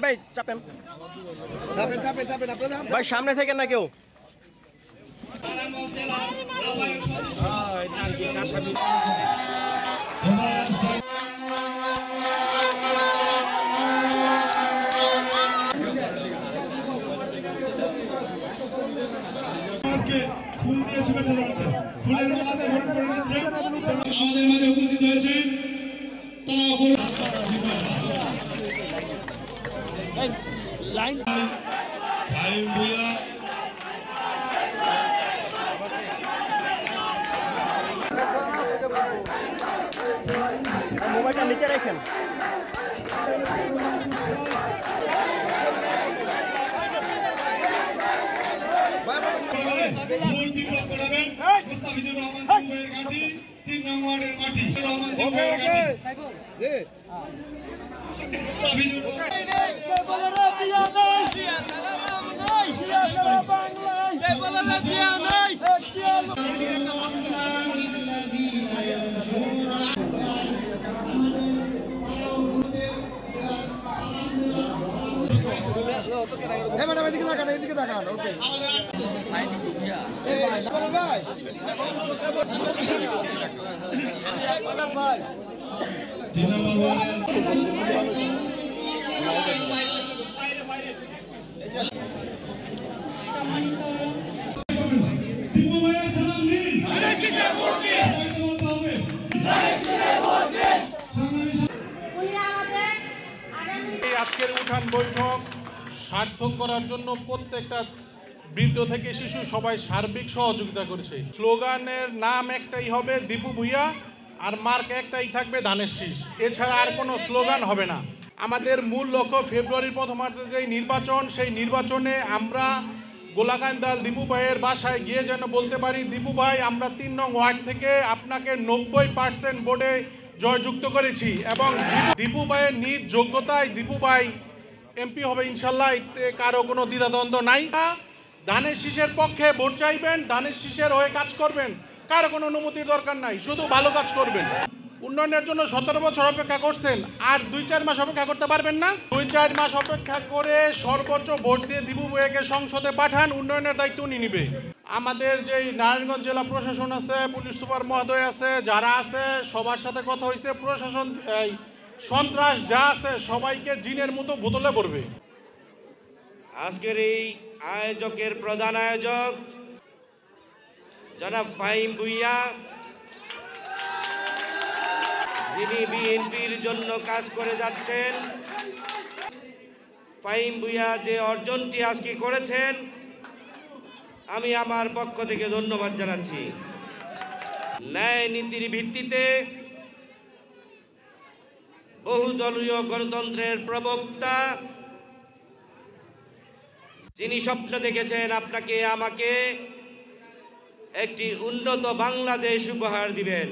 ভাই চাপেন ভাই, সামনে থেকে না কেউ। ফুল দিয়ে শুভেচ্ছা জানাচ্ছেন, ফুলের মালাতে বরণ করে নিচ্ছেন। আমাদের মাঝে উপস্থিত হয়েছেন মোবাইলটা নিচে রাখেন। মুস্তাফিজুর রহমান দিবুয়ের ঘাঁটি 3 নং ওয়ার্ডের মাটি। রহমান দিবুয়ের ঘাঁটি মুস্তাফিজুর এদিকে তাকান, এদিকে তাকান। ওকে আজকের উঠান বৈঠক সার্থক করার জন্য প্রত্যেকটা বৃদ্ধ থেকে শিশু সবাই সার্বিক সহযোগিতা করেছে। স্লোগানের নাম একটাই হবে দীপু ভূঁইয়া, আর মার্ক একটাই থাকবে ধানের শীষ। এছাড়া আর কোনো স্লোগান হবে না। আমাদের মূল লক্ষ্য ফেব্রুয়ারির প্রথমার্ধে যেই নির্বাচন, সেই নির্বাচনে আমরা গোলাকান্দাল দীপু ভাইয়ের বাসায় গিয়ে যেন বলতে পারি, দীপু ভাই আমরা 3 নং ওয়ার্ড থেকে আপনাকে 90% ভোটে জয়যুক্ত করেছি এবং দীপু ভাইয়ের নিজ যোগ্যতায় দীপু ভাই এমপি হবে ইনশাল্লাহ। এতে কারো কোনো দ্বিধাদ্বন্দ্ব নাই। ধানের শীষের পক্ষে ভোট চাইবেন, ধানের শীষের হয়ে কাজ করবেন, কারো কোনো অনুমতির দরকার নাই, শুধু ভালো কাজ করবেন। উন্নয়নের জন্য 17 বছর অপেক্ষা করছেন, আর 2-4 মাস অপেক্ষা করতে পারবেন না? 2-4 মাস অপেক্ষা করে সর্বোচ্চ ভোট দিয়ে দীপু ভাইকে সংসদে পাঠান, উন্নয়নের দায়িত্ব উনি নিবে। আমাদের যেই নারায়ণগঞ্জ জেলা প্রশাসন আছে, পুলিশ সুপার মহোদয় আছে, যারা আছে সবার সাথে কথা হয়েছে। প্রশাসন সন্ত্রাস যা আছে সবাইকে জিনের মতো বোতলে ভরবে। আজকের এই আয়োজকের প্রধান আয়োজক জনাব ফাহিম ভূঁইয়া, যিনি বিএনপির জন্য কাজ করে যাচ্ছেন। ফাহিম ভূঁইয়া যে অর্জনটি আজকে করেছেন, আমি আমার পক্ষ থেকে ধন্যবাদ জানাচ্ছি। ন্যায় নীতির ভিত্তিতে বহুদলীয় গণতন্ত্রের প্রবক্তা, যিনি স্বপ্ন দেখেছেন আপনাকে আমাকে একটি উন্নত বাংলাদেশ উপহার দিবেন।